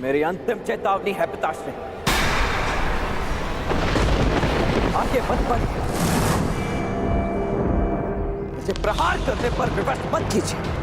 मेरी अंतिम चेतावनी है पिताश्री। आगे मत बढ़िए, मुझे प्रहार करने पर विवश मत कीजिए।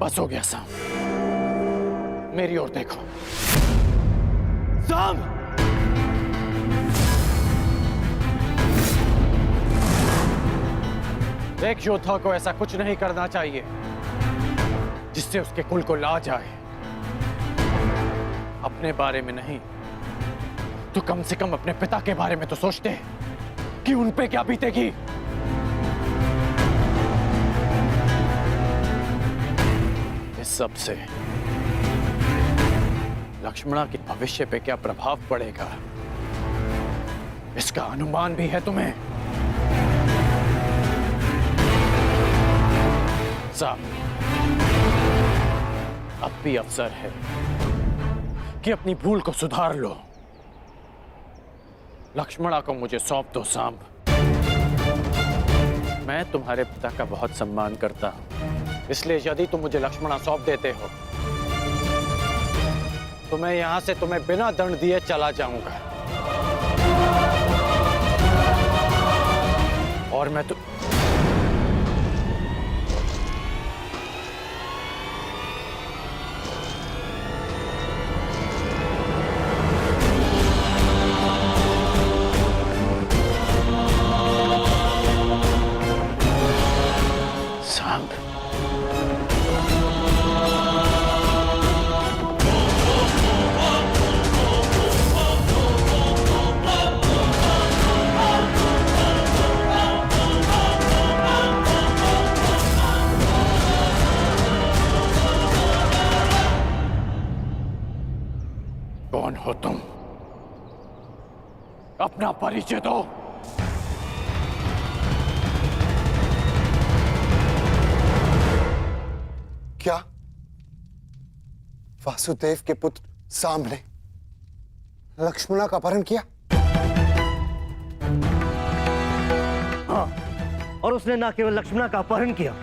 बस हो गया साम, मेरी ओर देखो। साम! एक योद्धा को ऐसा कुछ नहीं करना चाहिए जिससे उसके कुल को लाज आए। अपने बारे में नहीं तो कम से कम अपने पिता के बारे में तो सोचते कि उन पे क्या बीतेगी। सब से लक्ष्मणा के भविष्य पे क्या प्रभाव पड़ेगा, इसका अनुमान भी है तुम्हें। साहब, अब भी अवसर है कि अपनी भूल को सुधार लो। लक्ष्मणा को मुझे सौंप दो सांब। मैं तुम्हारे पिता का बहुत सम्मान करता हूं, इसलिए यदि तुम मुझे लक्ष्मणा सौंप देते हो तो मैं यहां से तुम्हें बिना दंड दिए चला जाऊंगा। और मैं तो सांब, कौन हो तुम? अपना परिचय दो। क्या वासुदेव के पुत्र सांब ने लक्ष्मणा का अपहरण किया? हाँ, और उसने ना केवल लक्ष्मणा का अपहरण किया,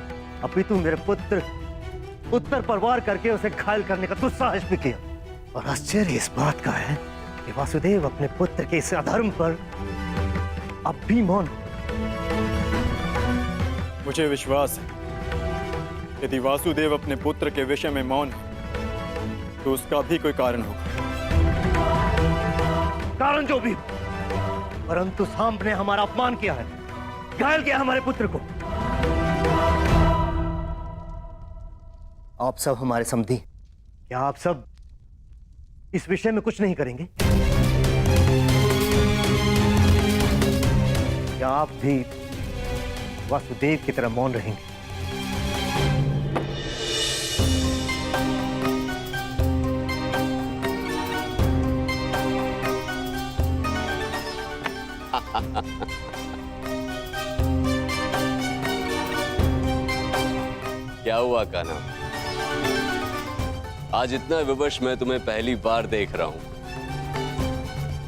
अपितु मेरे पुत्र उत्तर पर वार करके उसे घायल करने का दुस्साहस भी किया। और आश्चर्य इस बात का है कि वासुदेव अपने पुत्र के इस अधर्म पर अब भी मौन। मुझे विश्वास है यदि वासुदेव अपने पुत्र के विषय में मौन है तो उसका भी कोई कारण होगा। कारण जो भी, परंतु सांब ने हमारा अपमान किया है, घायल किया हमारे पुत्र को। आप सब हमारे समधी, क्या आप सब इस विषय में कुछ नहीं करेंगे? क्या आप भी वासुदेव की तरह मौन रहेंगे? क्या हुआ कान्हा? आज इतना विवश मैं तुम्हें पहली बार देख रहा हूं।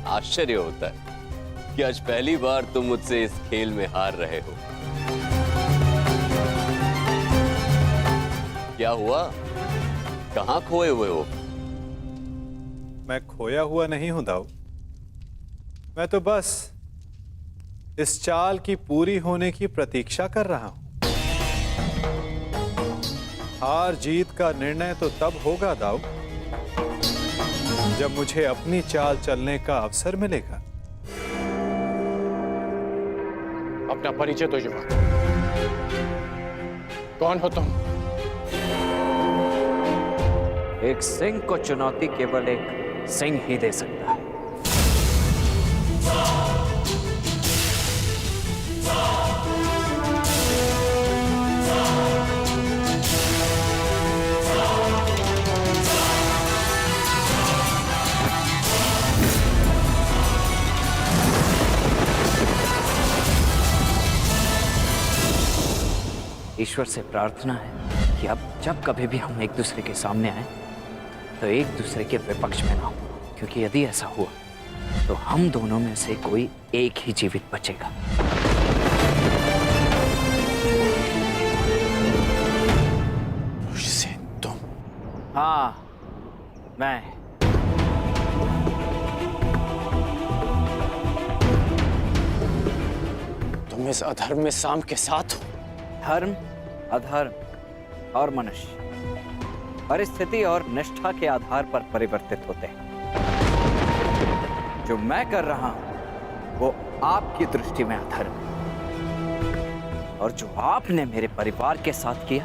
आश्चर्य होता है कि आज पहली बार तुम मुझसे इस खेल में हार रहे हो। क्या हुआ? कहां खोए हुए हो? मैं खोया हुआ नहीं हूं दाऊ, मैं तो बस इस चाल की पूरी होने की प्रतीक्षा कर रहा हूं। हार जीत का निर्णय तो तब होगा दाऊ जब मुझे अपनी चाल चलने का अवसर मिलेगा। अपना परिचय तो युवक। कौन हो तुम? एक सिंह को चुनौती केवल एक सिंह ही दे सकता है। ईश्वर से प्रार्थना है कि अब जब कभी भी हम एक दूसरे के सामने आए तो एक दूसरे के विपक्ष में ना हो, क्योंकि यदि ऐसा हुआ तो हम दोनों में से कोई एक ही जीवित बचेगा। तुम? हाँ, मैं। तुम इस अधर्म में शाम के साथ हो? धर्म, अधर्म और मनुष्य परिस्थिति और निष्ठा के आधार पर परिवर्तित होते हैं। जो मैं कर रहा हूं वो आपकी दृष्टि में अधर्म है, और जो आपने मेरे परिवार के साथ किया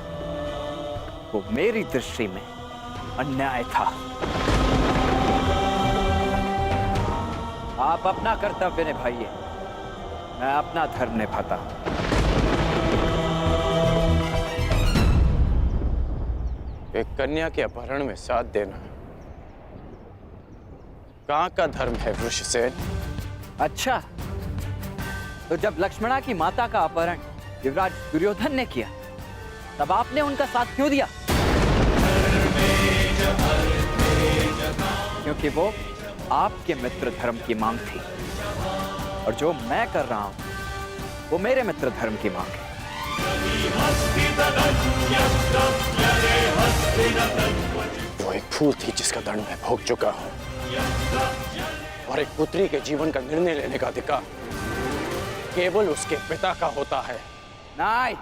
वो मेरी दृष्टि में अन्याय था। आप अपना कर्तव्य निभाइए, मैं अपना धर्म निभाता हूं। एक कन्या के अपहरण में साथ देना कहाँ का धर्म है वृषसेन? अच्छा, तो जब लक्ष्मणा की माता का अपहरण युवराज दुर्योधन ने किया तब आपने उनका साथ क्यों दिया? क्योंकि वो आपके मित्र धर्म की मांग थी, और जो मैं कर रहा हूं वो मेरे मित्र धर्म की मांग है। वो एक फूल थी जिसका दंड मैं भोग चुका हूं, और एक पुत्री के जीवन का निर्णय लेने का अधिकार केवल उसके पिता का होता है। नहीं,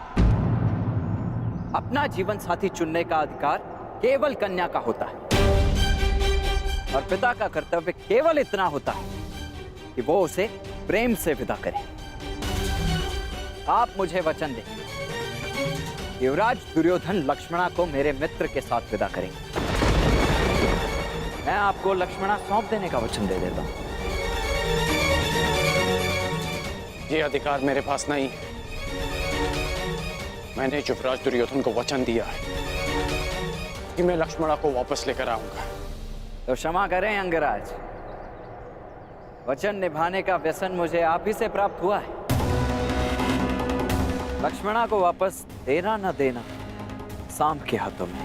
अपना जीवन साथी चुनने का अधिकार केवल कन्या का होता है, और पिता का कर्तव्य केवल इतना होता है कि वो उसे प्रेम से विदा करे। आप मुझे वचन दें, युवराज दुर्योधन लक्ष्मणा को मेरे मित्र के साथ विदा करेंगे। मैं आपको लक्ष्मणा सौंप देने का वचन दे देता हूं। ये अधिकार मेरे पास नहीं है। मैंने युवराज दुर्योधन को वचन दिया है कि मैं लक्ष्मणा को वापस लेकर आऊंगा। तो क्षमा करें अंगराज, वचन निभाने का व्यसन मुझे आप ही से प्राप्त हुआ है। लक्ष्मणा को वापस देना न देना सांब के हाथों में।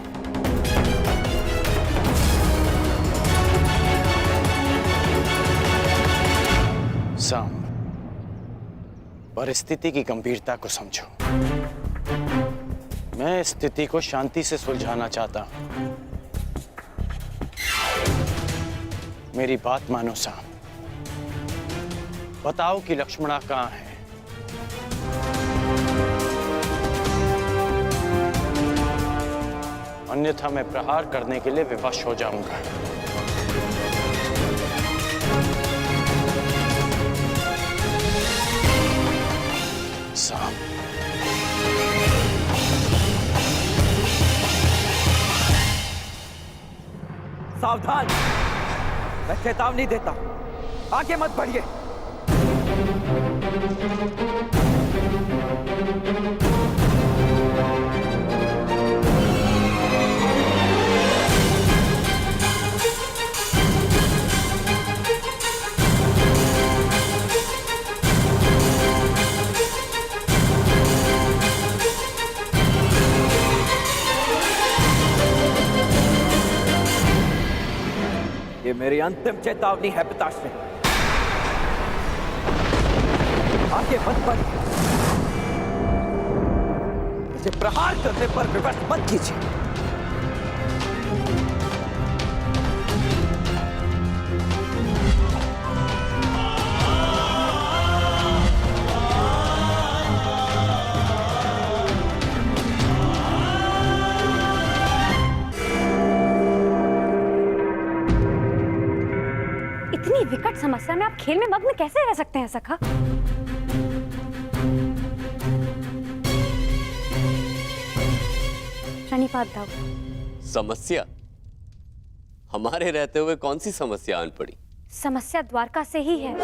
सांब, परिस्थिति की गंभीरता को समझो। मैं स्थिति को शांति से सुलझाना चाहता हूं। मेरी बात मानो सांब, बताओ कि लक्ष्मणा कहां है? अन्यथा मैं प्रहार करने के लिए विवश हो जाऊंगा। सांब, सावधान, मैं चेतावनी देता हूं, आगे मत बढ़िए। ये मेरी अंतिम चेतावनी है पिताश्री, आगे मत बढ़िए। मुझे प्रहार करने पर विवश मत कीजिए। इतनी विकट समस्या में आप खेल में मग्न कैसे रह सकते हैं सखा? धन्यवाद दाऊ। समस्या? हमारे रहते हुए कौन सी समस्या आन पड़ी? समस्या द्वारका से ही है।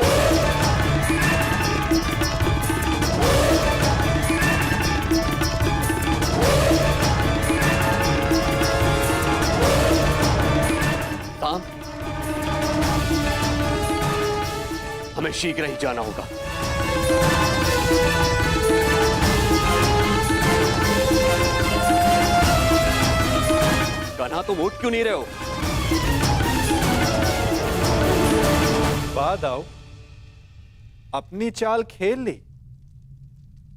काम, हमें शीघ्र ही जाना होगा। कन्हा, तुम उठ क्यों नहीं रहे हो? बाद आओ, अपनी चाल खेल ली,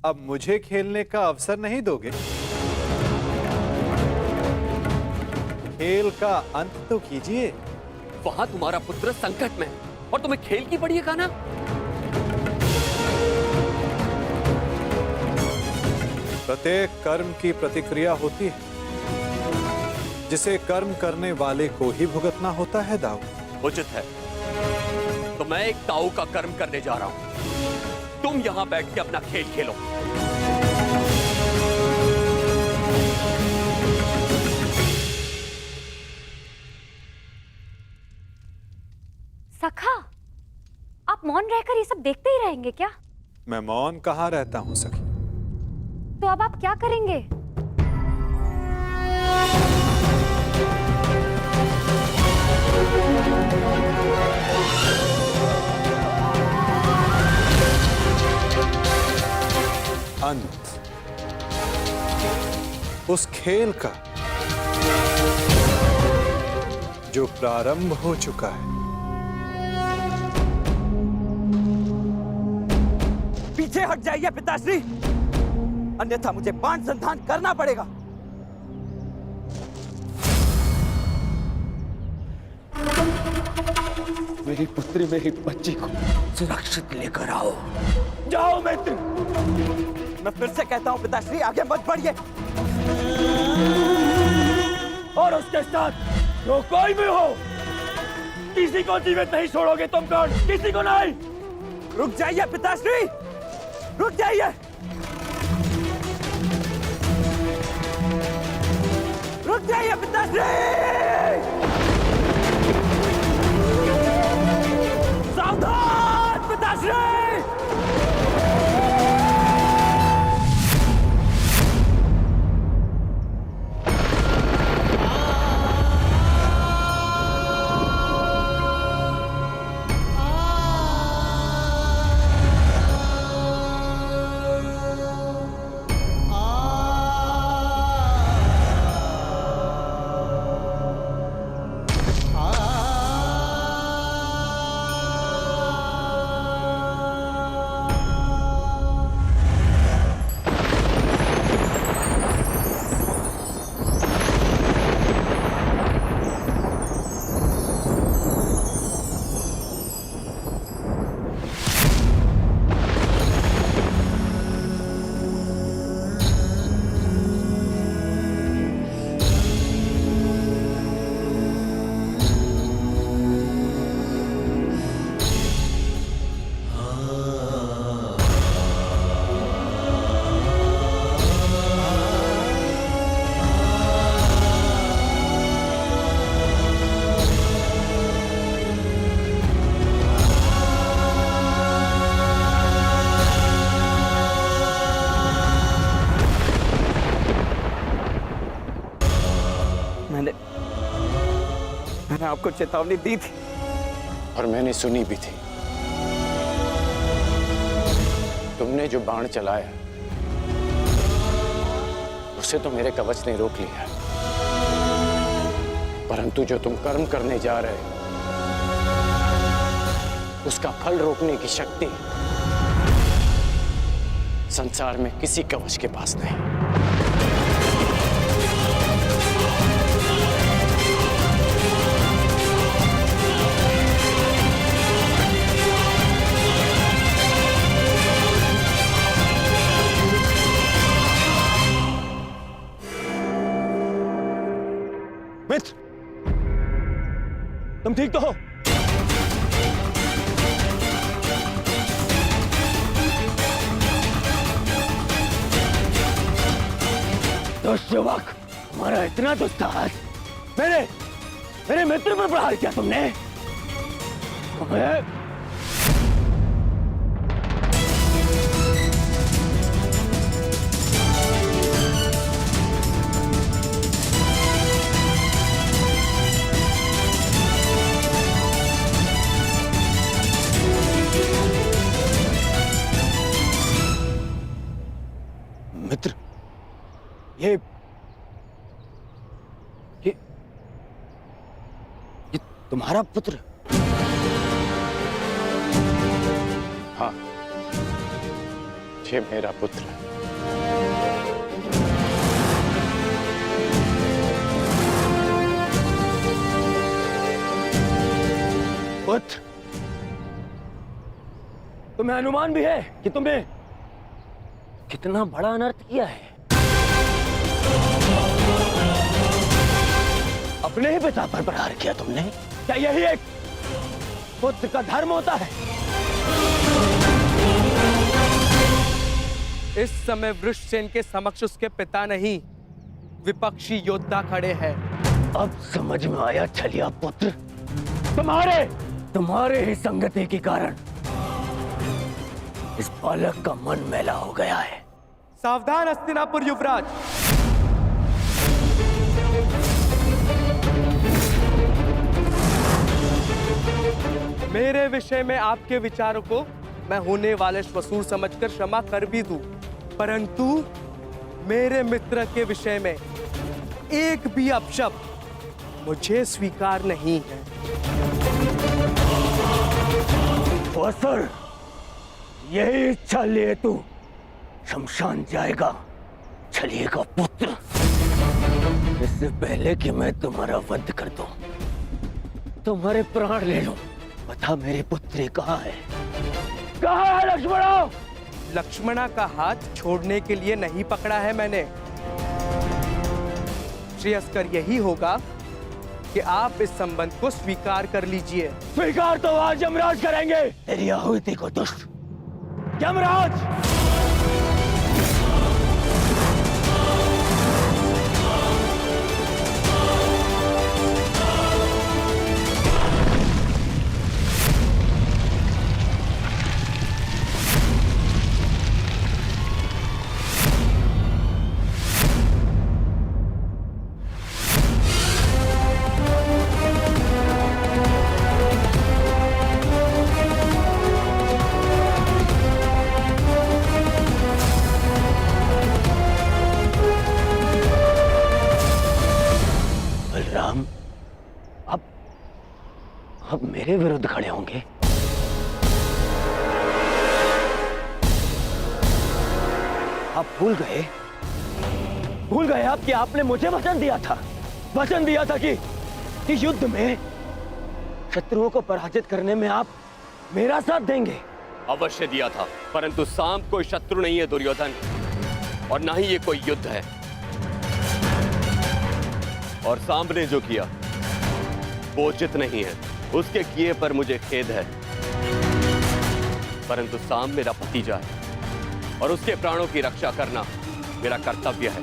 अब मुझे खेलने का अवसर नहीं दोगे? खेल का अंत तो कीजिए। वहां तुम्हारा पुत्र संकट में है और तुम्हें खेल की पड़ी है कान्हा? प्रत्येक कर्म की प्रतिक्रिया होती है, जिसे कर्म करने वाले को ही भुगतना होता है दाऊ। उचित है, तो मैं एक ताऊ का कर्म करने जा रहा हूं। तुम यहां बैठ के अपना खेल खेलो। सखा, आप मौन रहकर ये सब देखते ही रहेंगे क्या? मैं मौन कहाँ रहता हूं सखी। तो अब आप क्या करेंगे? अंत उस खेल का जो प्रारंभ हो चुका है। पीछे हट जाइए पिताश्री, अन्यथा मुझे बाण संधान करना पड़ेगा। मेरी पुत्री, मेरी बच्ची को सुरक्षित लेकर आओ। जाओ मित्र। मैं फिर से कहता हूं पिताश्री, आगे मत बढ़िए। और उसके साथ जो कोई भी हो, किसी को जीवित नहीं छोड़ोगे तुम। कौन? किसी को नहीं। रुक जाइए पिताश्री, रुक जाइए। रुक जाइए पिताश्री। सावधान पिताश्री। मैंने आपको चेतावनी दी थी और मैंने सुनी भी थी। तुमने जो बाण चलाया उसे तो मेरे कवच ने रोक लिया, परंतु जो तुम कर्म करने जा रहे हो उसका फल रोकने की शक्ति संसार में किसी कवच के पास नहीं। मित्र, तुम ठीक तो हो? दस्युवक, तुम्हारा इतना दुस्साहस, मेरे मित्र पर प्रहार किया तुमने। तुम्हें मित्र, ये तुम्हारा पुत्र? हाँ, ये मेरा पुत्र है। पुत्र, तुम्हें अनुमान भी है कि तुमने कितना बड़ा अनर्थ किया है। अपने ही पिता पर प्रहार किया तुमने। क्या यही एक पुत्र का धर्म होता है? इस समय वृषसेन के समक्ष उसके पिता नहीं, विपक्षी योद्धा खड़े हैं। अब समझ में आया छलिया पुत्र, तुम्हारे ही संगति के कारण इस बालक का मन मैला हो गया है। सावधान हस्तिनापुर युवराज। मेरे विषय में आपके विचारों को मैं होने वाले श्वसूर समझकर क्षमा कर भी दूं, परंतु मेरे मित्र के विषय में एक भी अपशब्द मुझे स्वीकार नहीं है। सर, यही इच्छा लिए तू शमशान जाएगा छलिए का पुत्र। इससे पहले कि मैं तुम्हारा वध कर दूं, तुम्हारे प्राण ले लूं, बता मेरे पुत्री कहाँ है? कहाँ है लक्ष्मणा? लक्ष्मणा का हाथ छोड़ने के लिए नहीं पकड़ा है मैंने। श्रेयस्कर यही होगा कि आप इस संबंध को स्वीकार कर लीजिए। स्वीकार तो आज यमराज करेंगे। तेरी आहुति को दुष्ट यमराज। अब मेरे विरुद्ध खड़े होंगे। आप भूल गए आप कि आपने मुझे वचन दिया था कि युद्ध में शत्रुओं को पराजित करने में आप मेरा साथ देंगे। अवश्य दिया था, परंतु सांब कोई शत्रु नहीं है दुर्योधन, और ना ही ये कोई युद्ध है। और सांब ने जो किया वो उचित नहीं है, उसके किए पर मुझे खेद है, परंतु सांब मेरा भतीजा है और उसके प्राणों की रक्षा करना मेरा कर्तव्य है।